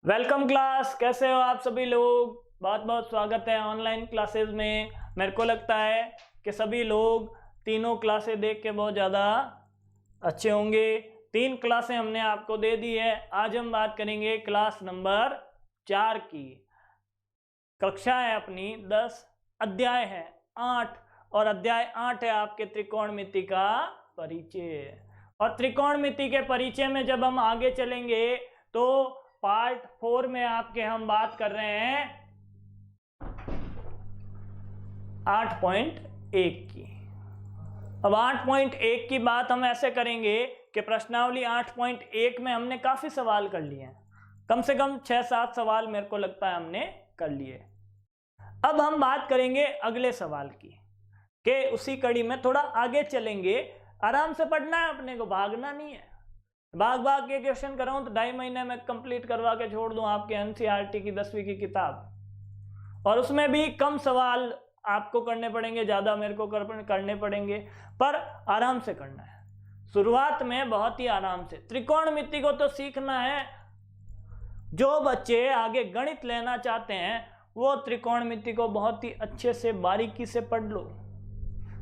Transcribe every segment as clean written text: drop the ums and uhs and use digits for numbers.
Welcome class. कैसे हो आप सभी लोग? बहुत बहुत स्वागत है ऑनलाइन क्लासेस में। मेरे को लगता है कि सभी लोग तीनों क्लासें देख के बहुत ज़्यादा अच्छे होंगे। 3 क्लासें हमने आपको दे दी है। आज हम बात करेंगे क्लास नंबर 4 की। कक्षा है अपनी 10, अध्याय है 8 और अध्याय 8 है आपके त्रिकोणमिति का परिचय। और त्रिकोणमिति के परिचय में जब हम आगे चलेंगे तो पार्ट 4 में आपके हम बात कर रहे हैं 8.1 की। अब 8.1 की बात हम ऐसे करेंगे कि प्रश्नावली 8.1 में हमने काफी सवाल कर लिए हैं। कम से कम 6-7 सवाल मेरे को लगता है हमने कर लिए। अब हम बात करेंगे अगले सवाल की कि उसी कड़ी में थोड़ा आगे चलेंगे। आराम से पढ़ना है, अपने को भागना नहीं है। भाग भाग के क्वेश्चन कराऊं तो 2.5 महीने में कंप्लीट करवा के छोड़ दूं आपके एनसीईआरटी की 10वीं की किताब। और उसमें भी कम सवाल आपको करने पड़ेंगे, ज़्यादा मेरे को करने पड़ेंगे, पर आराम से करना है। शुरुआत में बहुत ही आराम से। त्रिकोणमिति को तो सीखना है। जो बच्चे आगे गणित लेना चाहते हैं वो त्रिकोणमिति को बहुत ही अच्छे से बारीकी से पढ़ लो।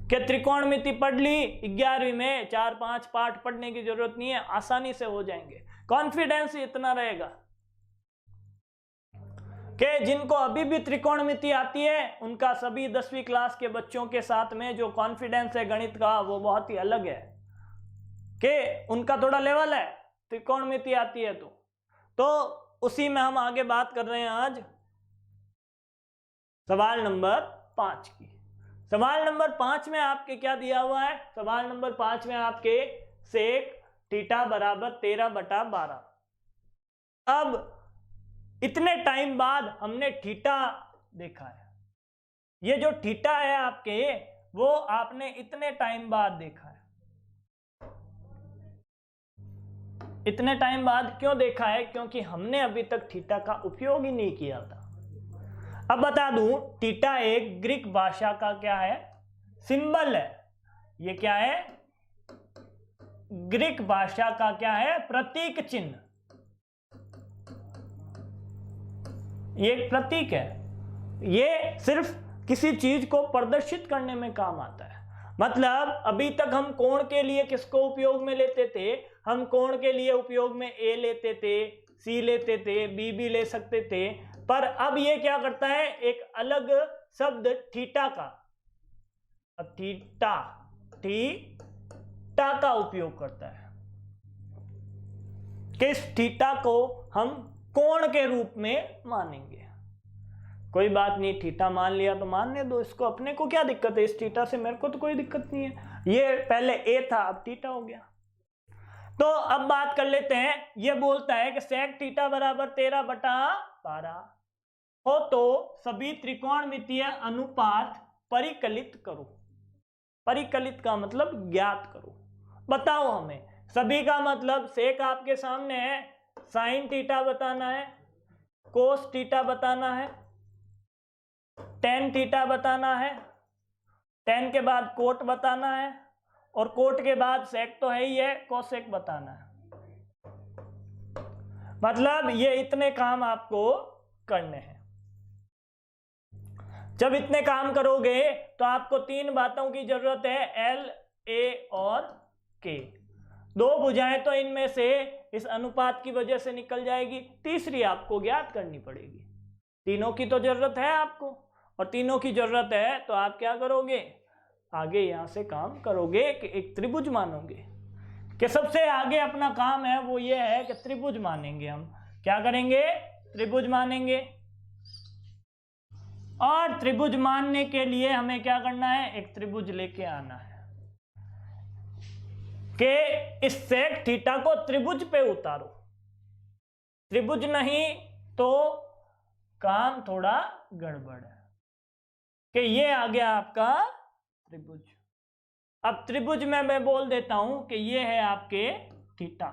कि त्रिकोणमिति पढ़ ली 11वीं में 4-5 पाठ पढ़ने की जरूरत नहीं है, आसानी से हो जाएंगे। कॉन्फिडेंस इतना रहेगा कि जिनको अभी भी त्रिकोणमिति आती है उनका सभी 10वीं क्लास के बच्चों के साथ में जो कॉन्फिडेंस है गणित का वो बहुत ही अलग है। कि उनका थोड़ा लेवल है, त्रिकोणमिति आती है तो उसी में हम आगे बात कर रहे हैं आज सवाल नंबर 5 की। सवाल नंबर 5 में आपके क्या दिया हुआ है? सवाल नंबर 5 में आपके सेक थीटा बराबर 13/12। अब इतने टाइम बाद हमने थीटा देखा है। ये जो थीटा है आपके वो आपने इतने टाइम बाद देखा है। इतने टाइम बाद क्यों देखा है? क्योंकि हमने अभी तक थीटा का उपयोग ही नहीं किया था। अब बता दूं, थीटा एक ग्रीक भाषा का क्या है? सिंबल है। ये क्या है? ग्रीक भाषा का क्या है? प्रतीक चिन्ह। ये एक प्रतीक है। ये सिर्फ किसी चीज को प्रदर्शित करने में काम आता है। मतलब अभी तक हम कोण के लिए किसको उपयोग में लेते थे? हम कोण के लिए उपयोग में ए लेते थे, सी लेते थे, बी भी ले सकते थे। पर अब ये क्या करता है? एक अलग शब्द थीटा का, थीटा का उपयोग करता है। किस थीटा को हम कोण के रूप में मानेंगे। कोई बात नहीं, थीटा मान लिया तो मानने दो इसको, अपने को क्या दिक्कत है इस थीटा से? मेरे को तो कोई दिक्कत नहीं है। ये पहले ए था, अब थीटा हो गया। तो अब बात कर लेते हैं। ये बोलता है कि सेक थीटा बराबर 13/12 हो तो सभी त्रिकोणमितीय अनुपात परिकलित करो। परिकलित का मतलब ज्ञात करो। बताओ हमें। सभी का मतलब सेक आपके सामने है, साइन थीटा बताना है, कोस थीटा बताना है, टेन थीटा बताना है, टेन के बाद कोट बताना है और कोट के बाद सेक तो है ही है, कोसेक बताना है। मतलब ये इतने काम आपको करने हैं। जब इतने काम करोगे तो आपको 3 बातों की जरूरत है, एल, ए और के। 2 भुजाएं तो इनमें से इस अनुपात की वजह से निकल जाएगी, तीसरी आपको ज्ञात करनी पड़ेगी। तीनों की तो जरूरत है आपको, और तीनों की जरूरत है तो आप क्या करोगे? आगे यहां से काम करोगे कि एक त्रिभुज मानोगे। कि सबसे आगे अपना काम है वो ये है कि त्रिभुज मानेंगे। हम क्या करेंगे? त्रिभुज मानेंगे। और त्रिभुज मानने के लिए हमें क्या करना है? एक त्रिभुज लेके आना है कि इस सेक थीटा को त्रिभुज पे उतारो। त्रिभुज नहीं तो काम थोड़ा गड़बड़ है। कि ये आ गया आपका त्रिभुज। अब त्रिभुज में मैं बोल देता हूं कि ये है आपके थीटा।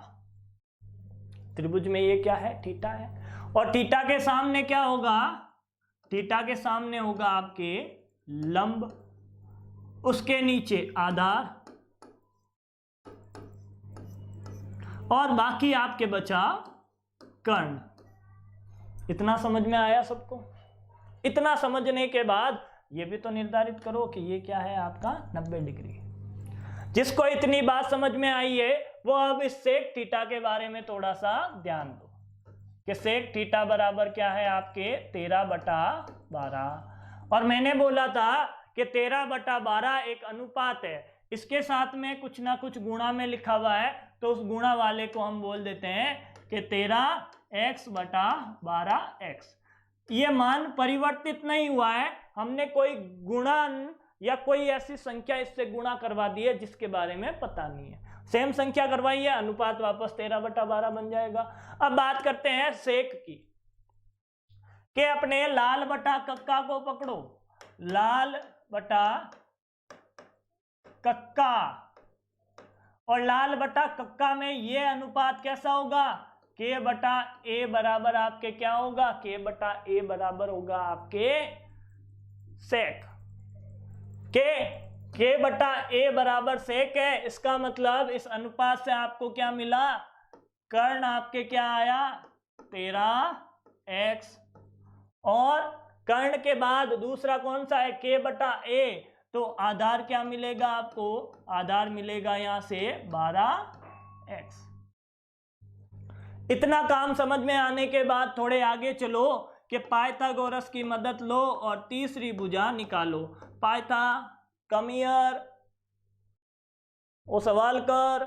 त्रिभुज में ये क्या है? थीटा है। और थीटा के सामने क्या होगा? थीटा के सामने होगा आपके लंब, उसके नीचे आधार, और बाकी आपके बचा कर्ण। इतना समझ में आया सबको? इतना समझने के बाद ये भी तो निर्धारित करो कि ये क्या है आपका 90 डिग्री। जिसको इतनी बात समझ में आई है वो अब इस सेक थीटा के बारे में थोड़ा सा ध्यान दो कि सेक थीटा बराबर क्या है आपके 13/12। और मैंने बोला था कि 13/12 एक अनुपात है, इसके साथ में कुछ ना कुछ गुणा में लिखा हुआ है, तो उस गुणा वाले को हम बोल देते हैं कि 13x/12x। ये मान परिवर्तित नहीं हुआ है, हमने कोई गुणन या कोई ऐसी संख्या इससे गुणा करवा दी है जिसके बारे में पता नहीं है। सेम संख्या करवाई है, अनुपात वापस 13/12 बन जाएगा। अब बात करते हैं सेक की, कि अपने लाल बटा कक्का को पकड़ो, लाल बटा कक्का, और लाल बटा कक्का में ये अनुपात कैसा होगा? k/a बराबर आपके क्या होगा? k/a बराबर होगा आपके सेक। k/a बराबर सेक है, इसका मतलब इस अनुपात से आपको क्या मिला? कर्ण आपके क्या आया? 13x, और कर्ण के बाद दूसरा कौन सा है? k/a, तो आधार क्या मिलेगा आपको? आधार मिलेगा यहां से 12x। इतना काम समझ में आने के बाद थोड़े आगे चलो कि पाइथागोरस की मदद लो और तीसरी भुजा निकालो। पाइथा कम हियर, वो सवाल कर।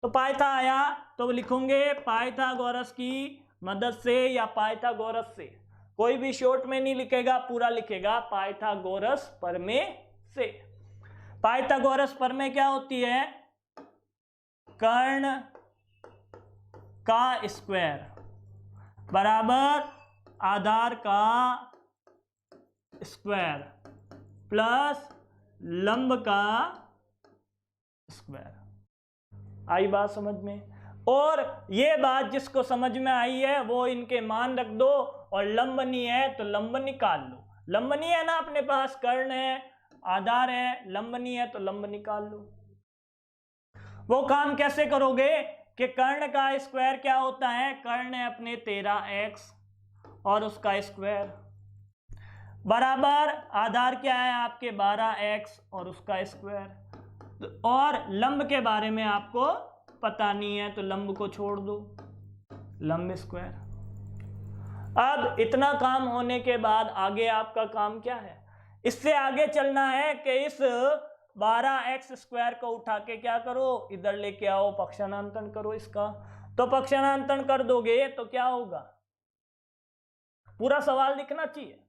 तो पाइथा आया तो लिखोगे पाइथागोरस की मदद से या पाइथागोरस से, कोई भी शॉर्ट में नहीं लिखेगा, पूरा लिखेगा पाइथागोरस प्रमेय से। पाइथागोरस प्रमेय क्या होती है? कर्ण का स्क्वायर बराबर आधार का स्क्वायर प्लस लंब का स्क्वायर। आई बात समझ में? और ये बात जिसको समझ में आई है वो इनके मान रख दो, और लंब नहीं है तो लंब निकाल लो। लंब नहीं है ना अपने पास, कर्ण है, आधार है, लंब नहीं है तो लंब निकाल लो। वो काम कैसे करोगे कि कर्ण का स्क्वायर क्या होता है? कर्ण है अपने 13x और उसका स्क्वायर बराबर आधार क्या है आपके 12x और उसका स्क्वायर। और लंब के बारे में आपको पता नहीं है तो लंब को छोड़ दो, लंब स्क्वायर। अब इतना काम होने के बाद आगे आपका काम क्या है? इससे आगे चलना है कि इस 12x² को उठा के क्या करो? इधर लेके आओ, पक्षांतरण करो इसका। तो पक्षांतरण कर दोगे तो क्या होगा? पूरा सवाल दिखना चाहिए,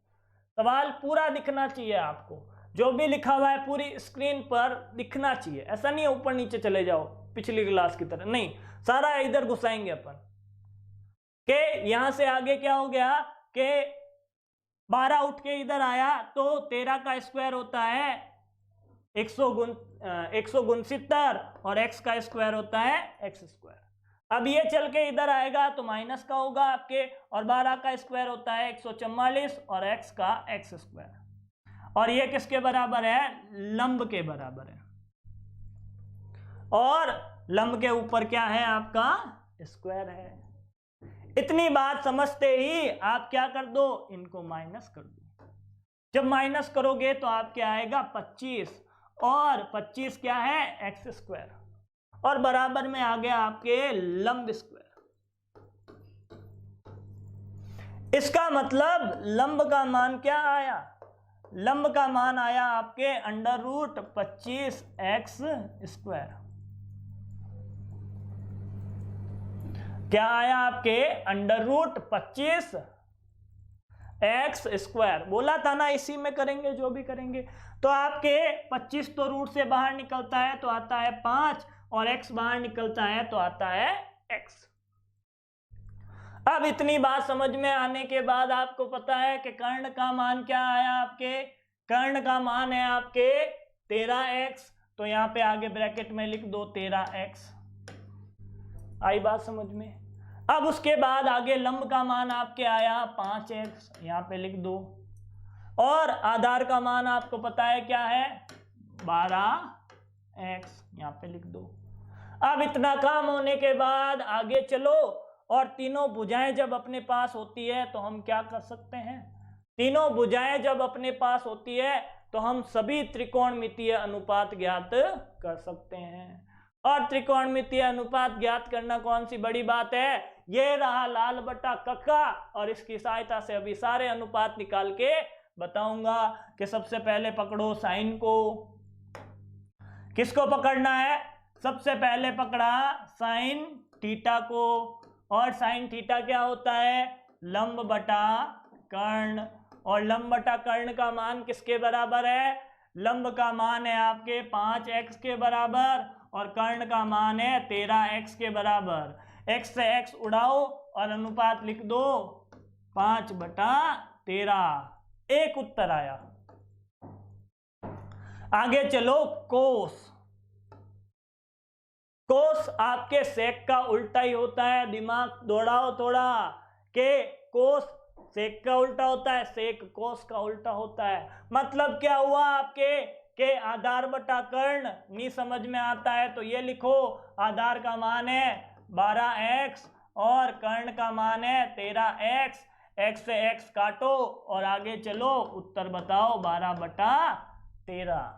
सवाल पूरा दिखना चाहिए आपको, जो भी लिखा हुआ है पूरी स्क्रीन पर दिखना चाहिए। ऐसा नहीं है ऊपर नीचे चले जाओ पिछली क्लास की तरह, नहीं, सारा इधर घुसाएंगे अपन। के यहां से आगे क्या हो गया कि 12 उठ के इधर आया तो 13 का स्क्वायर होता है 169 और x का स्क्वायर होता है x²। अब ये चल के इधर आएगा तो माइनस का होगा आपके, और 12 का स्क्वायर होता है 144 और x का x²। और ये किसके बराबर है? लंब के बराबर है, और लंब के ऊपर क्या है आपका? स्क्वायर है। इतनी बात समझते ही आप क्या कर दो? इनको माइनस कर दो। जब माइनस करोगे तो आपके आएगा 25, और 25 क्या है? x², और बराबर में आ गया आपके लंब स्क्वायर। इसका मतलब लंब का मान क्या आया? लंब का मान आया आपके √25x²। क्या आया आपके? √25x²। बोला था ना इसी में करेंगे जो भी करेंगे। तो आपके 25 तो रूट से बाहर निकलता है तो आता है 5, और x बाहर निकलता है तो आता है x। अब इतनी बात समझ में आने के बाद आपको पता है कि कर्ण का मान क्या आया आपके? कर्ण का मान है आपके 13x, तो यहां पे आगे ब्रैकेट में लिख दो 13x। आई बात समझ में? अब उसके बाद आगे लंब का मान आपके आया 5x, यहां पे लिख दो, और आधार का मान आपको पता है क्या है? 12x, यहां पे लिख दो। अब इतना काम होने के बाद आगे चलो और तीनों भुजाएं जब अपने पास होती है तो हम क्या कर सकते हैं, तीनों भुजाएं जब अपने पास होती है तो हम सभी त्रिकोणमितीय अनुपात ज्ञात कर सकते हैं। और त्रिकोणमितीय अनुपात ज्ञात करना कौन सी बड़ी बात है, ये रहा लाल बटा कक्का, और इसकी सहायता से अभी सारे अनुपात निकाल के बताऊंगा। कि सबसे पहले पकड़ो साइन को, किसको पकड़ना है, सबसे पहले पकड़ा साइन थीटा को, और साइन थीटा क्या होता है, लंब बटा कर्ण, और लंब बटा कर्ण का मान किसके बराबर है, लंब का मान है आपके 5x के बराबर और कर्ण का मान है 13x के बराबर। x से x उड़ाओ और अनुपात लिख दो 5/13, एक उत्तर आया। आगे चलो, कोस, कोस आपके सेक का उल्टा ही होता है, दिमाग दौड़ाओ थोड़ा, के कोस सेक का उल्टा होता है, सेक कोस का उल्टा होता है। मतलब क्या हुआ आपके के आधार बटा कर्ण नहीं समझ में आता है तो ये लिखो, आधार का मान है 12x और कर्ण का मान है 13x, x से x काटो और आगे चलो, उत्तर बताओ 12/13।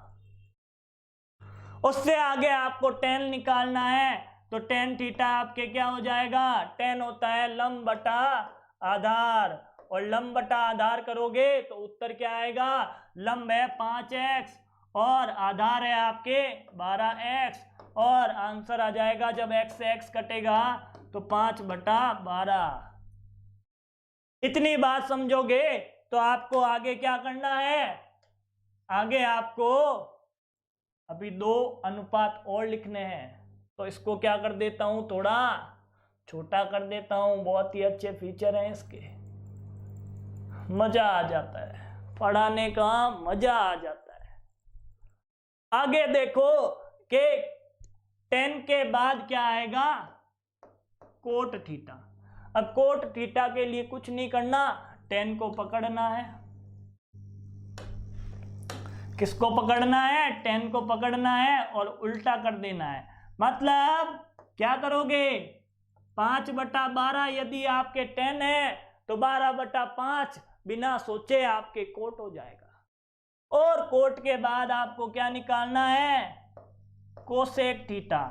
उससे आगे आपको tan निकालना है, तो tan थीटा आपके क्या हो जाएगा, tan होता है लंब बटा आधार, और लंब बटा आधार करोगे तो उत्तर क्या आएगा, लंब है 5x और आधार है आपके 12x, और आंसर आ जाएगा जब x से x कटेगा तो 5/12। इतनी बात समझोगे तो आपको आगे क्या करना है, आगे आपको अभी 2 अनुपात और लिखने हैं, तो इसको क्या कर देता हूं, थोड़ा छोटा कर देता हूं। बहुत ही अच्छे फीचर हैं इसके, मजा आ जाता है पढ़ाने का, मजा आ जाता है। आगे देखो कि tan के बाद क्या आएगा, कोट थीटा। अब कोट थीटा के लिए कुछ नहीं करना, tan को पकड़ना है, किसको पकड़ना है, tan को पकड़ना है और उल्टा कर देना है। मतलब क्या करोगे, 5/12 यदि आपके tan है तो 12/5 बिना सोचे आपके कोट हो जाएगा। और कोट के बाद आपको क्या निकालना है, कोसेक थीटा।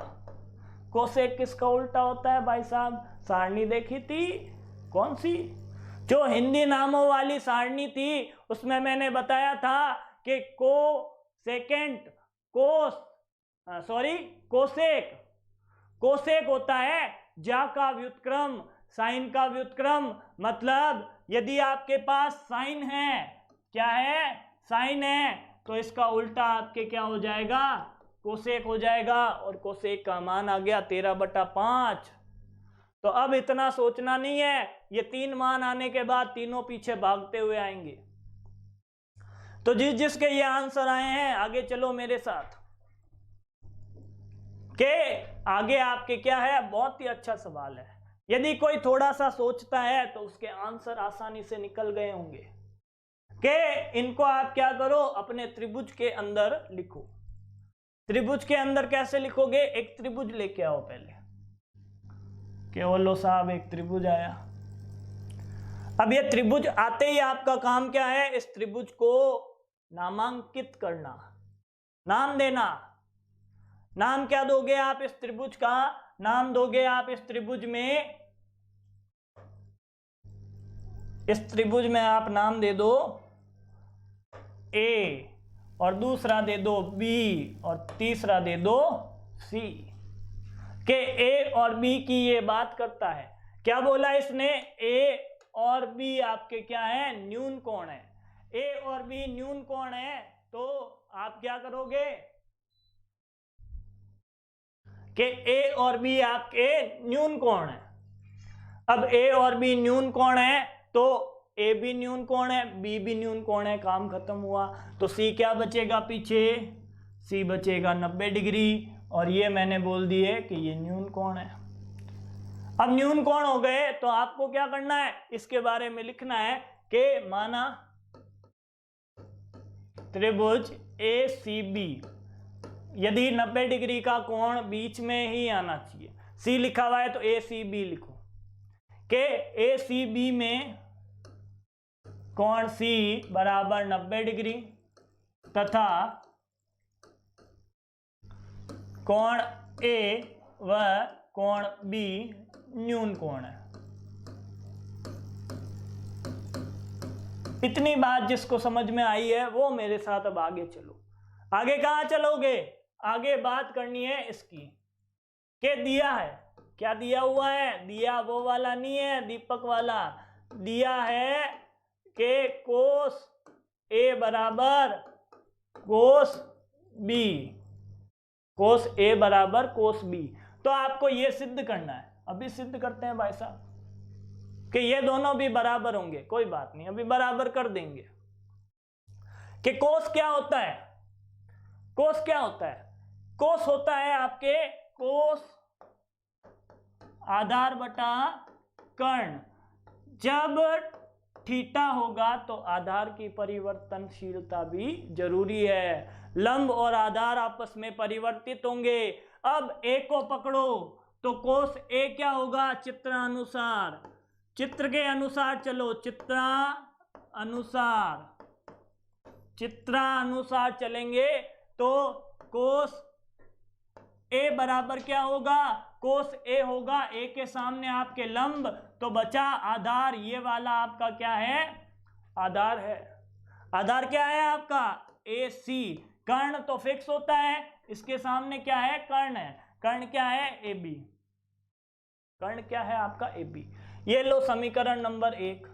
कोसेक किसका उल्टा होता है भाई साहब, सारणी देखी थी कौन सी, जो हिंदी नामों वाली सारणी थी उसमें मैंने बताया था कि कोसेकेंट कोसेक, कोसेक होता है जा का व्युत्क्रम, साइन का व्युत्क्रम। मतलब यदि आपके पास साइन है, क्या है, साइन है, तो इसका उल्टा आपके क्या हो जाएगा, कोसेक हो जाएगा, और कोसेक का मान आ गया 13/5। तो अब इतना सोचना नहीं है, ये 3 मान आने के बाद तीनों पीछे भागते हुए आएंगे। तो जिसके ये आंसर आए हैं, आगे चलो मेरे साथ के आगे आपके क्या है, बहुत ही अच्छा सवाल है। यदि कोई थोड़ा सा सोचता है तो उसके आंसर आसानी से निकल गए होंगे। कि इनको आप क्या करो, अपने त्रिभुज के अंदर लिखो। त्रिभुज के अंदर कैसे लिखोगे, एक त्रिभुज लेके आओ पहले, केवलो साहब एक त्रिभुज आया। अब ये त्रिभुज आते ही आपका काम क्या है, इस त्रिभुज को नामांकित करना, नाम देना। नाम क्या दोगे आप इस त्रिभुज का, नाम दोगे आप इस त्रिभुज में, इस त्रिभुज में आप नाम दे दो A, और दूसरा दे दो B, और तीसरा दे दो C। के A और B की ये बात करता है। क्या बोला इसने, A और B आपके क्या है, न्यून कोण है। A और B न्यून कोण है, तो आप क्या करोगे कि A और B आपके न्यून कोण है। अब A और B न्यून कोण है तो A भी न्यून कोण है, B भी न्यून कोण है, काम खत्म हुआ। तो C क्या बचेगा पीछे, C बचेगा 90 डिग्री, और ये मैंने बोल दिए कि ये न्यून कोण है। अब न्यून कोण हो गए तो आपको क्या करना है, इसके बारे में लिखना है कि माना त्रिभुज ACB, यदि 90 डिग्री का कोण बीच में ही आना चाहिए, C लिखा हुआ है तो ACB लिखो। कि ACB में कोण C बराबर 90 डिग्री तथा कोण A व कोण B न्यून कोण है। इतनी बात जिसको समझ में आई है वो मेरे साथ अब आगे चलो। आगे कहाँ चलोगे? आगे बात करनी है इसकी कि दिया है, क्या दिया हुआ है? दिया वो वाला नहीं है दीपक वाला, दिया है कि कोस A बराबर कोस B, कोस A बराबर कोस B। तो आपको ये सिद्ध करना है, अभी सिद्ध करते हैं भाई साहब कि ये दोनों भी बराबर होंगे। कोई बात नहीं, अभी बराबर कर देंगे कि कोस क्या होता है। कोस क्या होता है? कोस होता है आपके कोस आधार बटा कर्ण। जब थीटा होगा तो आधार की परिवर्तनशीलता भी जरूरी है। लंब और आधार आपस में परिवर्तित होंगे। अब ए को पकड़ो तो कोस ए क्या होगा? चित्रानुसार, चित्र के अनुसार चलो, चित्रानुसार चलेंगे तो कोस ए बराबर क्या होगा? कोस ए होगा, ए के सामने आपके लंब, तो बचा आधार। ये वाला आपका क्या है? आधार है। आधार क्या है आपका? AC। कर्ण तो फिक्स होता है, इसके सामने क्या है? कर्ण है। कर्ण क्या है? AB। कर्ण क्या है आपका? AB। ये लो समीकरण नंबर 1।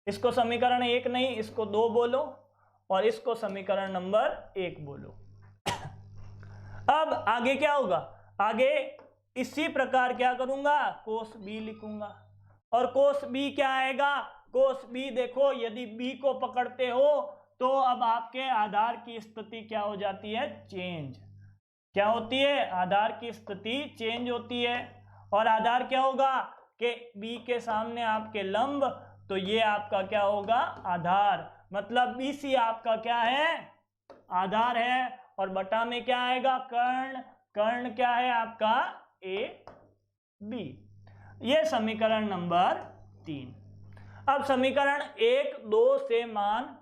इसको समीकरण 1 नहीं, इसको 2 बोलो और इसको समीकरण नंबर 1 बोलो। अब आगे क्या होगा? आगे इसी प्रकार क्या करूंगा? कोस B लिखूंगा। और कोस B क्या आएगा? कोस B देखो, यदि B को पकड़ते हो तो अब आपके आधार की स्थिति क्या हो जाती है? चेंज। क्या होती है? आधार की स्थिति चेंज होती है। और आधार क्या होगा? कि B के सामने आपके लंब, तो ये आपका क्या होगा? आधार। मतलब BC आपका क्या है? आधार है। और बटा में क्या आएगा? कर्ण। कर्ण क्या है आपका? AB। ये समीकरण नंबर 3। अब समीकरण 1, 2 से मान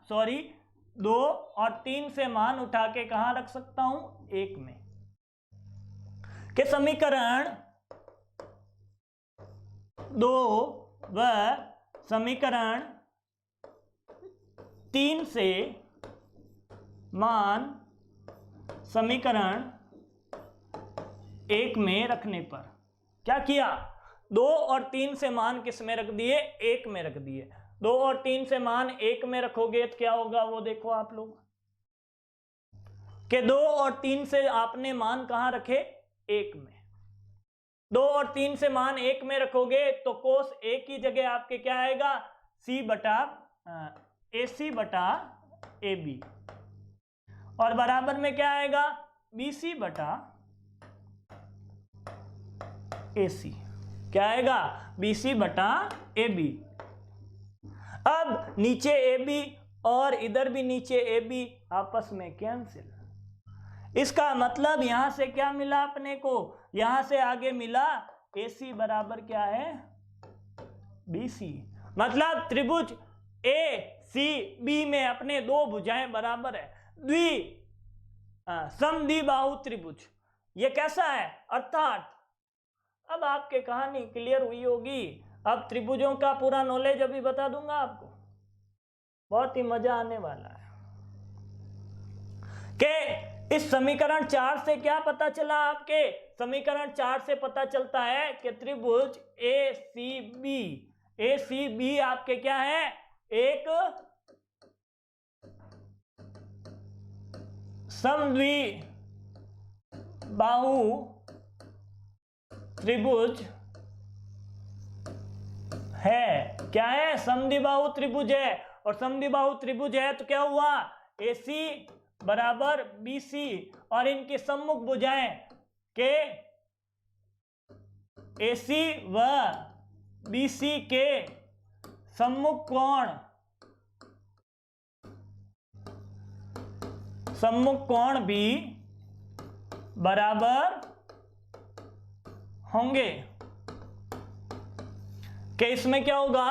2 और 3 से मान उठा के कहां रख सकता हूं? 1 में। कि समीकरण 2 व समीकरण 3 से मान समीकरण 1 में रखने पर क्या किया? 2 और 3 से मान किस में रख दिए? 1 में रख दिए। 2 और 3 से मान 1 में रखोगे तो क्या होगा वो देखो आप लोग कि 2 और 3 से आपने मान कहां रखे? 1 में। 2 और 3 से मान 1 में रखोगे तो कोस A की जगह आपके क्या आएगा? AC बटा AB। और बराबर में क्या आएगा? BC बटा AC। क्या आएगा? BC बटा AB। अब नीचे AB और इधर भी नीचे AB आपस में कैंसिल। इसका मतलब यहां से क्या मिला अपने को? यहां से आगे मिला AC बराबर क्या है? BC। मतलब त्रिभुज ACB में अपने 2 भुजाएं बराबर है। समद्विबाहु त्रिभुज। ये कैसा है? अर्थात अब आपके कहानी क्लियर हुई होगी। अब त्रिभुजों का पूरा नॉलेज अभी बता दूंगा आपको, बहुत ही मजा आने वाला है। कि इस समीकरण 4 से क्या पता चला आपके? समीकरण 4 से पता चलता है कि त्रिभुज ACB आपके क्या है? एक समद्विबाहु त्रिभुज है। क्या है? समद्विबाहु त्रिभुज है। और समद्विबाहु त्रिभुज है तो क्या हुआ? AC बराबर BC और इनकी सम्मुख भुजाएं के AC व BC के सम्मुख कोण भी बराबर होंगे। कि इसमें क्या होगा,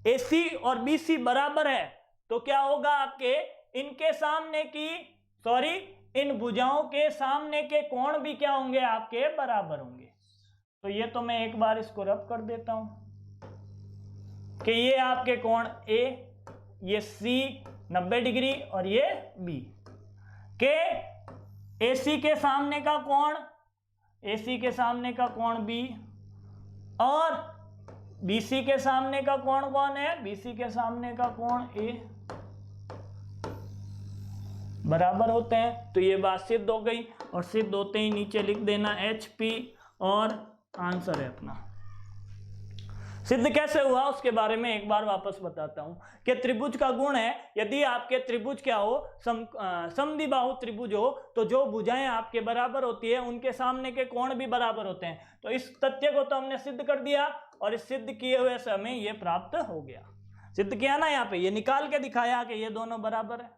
AC और BC बराबर है, तो क्या होगा आपके इनके सामने की इन भुजाओं के सामने के कोण भी क्या होंगे आपके बराबर होंगे। तो ये तो मैं एक बार इसको रब कर देता हूं कि ये आपके कोण A, ये C 90 डिग्री और ये B के AC के सामने का कोण B और BC के सामने का कोण कौन है, BC के सामने का कोण A बराबर होते हैं। तो ये बात सिद्ध हो गई, और सिद्ध होते ही नीचे लिख देना HP और आंसर है अपना। सिद्ध कैसे हुआ उसके बारे में एक बार वापस बताता हूं कि त्रिभुज का गुण है, यदि आपके त्रिभुज क्या हो, समद्विबाहु त्रिभुज हो, तो जो भुजाएं आपके बराबर होती है उनके सामने के कोण भी बराबर होते हैं। तो इस तथ्य को तो हमने सिद्ध कर दिया, और इस सिद्ध किए हुए से हमें ये प्राप्त हो गया। सिद्ध किया ना, यहाँ पे ये निकाल के दिखाया कि ये दोनों बराबर है।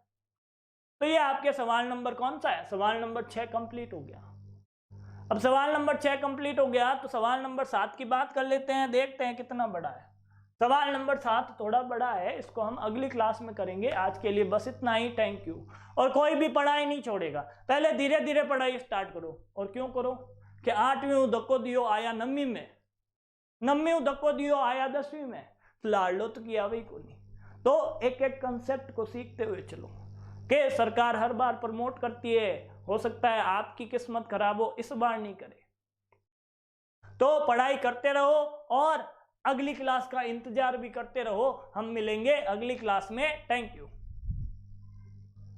तो ये आपके सवाल नंबर कौन सा है, सवाल नंबर 6 कंप्लीट हो गया। अब सवाल नंबर 6 कंप्लीट हो गया, तो सवाल नंबर 7 की बात कर लेते हैं, देखते हैं कितना बड़ा है। सवाल नंबर 7 थोड़ा बड़ा है, इसको हम अगली क्लास में करेंगे। आज के लिए बस इतना ही, थैंक यू। और कोई भी पढ़ाई नहीं छोड़ेगा, पहले धीरे धीरे पढ़ाई स्टार्ट करो। और क्यों करो कि 8वीं धक्को दियो आया 9वीं में, 9वीं धक्को दियो आया 10वीं में, लाड़ लो तो किया वही को नहीं। तो एक एक कंसेप्ट को सीखते हुए चलो कि सरकार हर बार प्रमोट करती है, हो सकता है आपकी किस्मत खराब हो, इस बार नहीं करे। तो पढ़ाई करते रहो और अगली क्लास का इंतजार भी करते रहो। हम मिलेंगे अगली क्लास में, थैंक यू।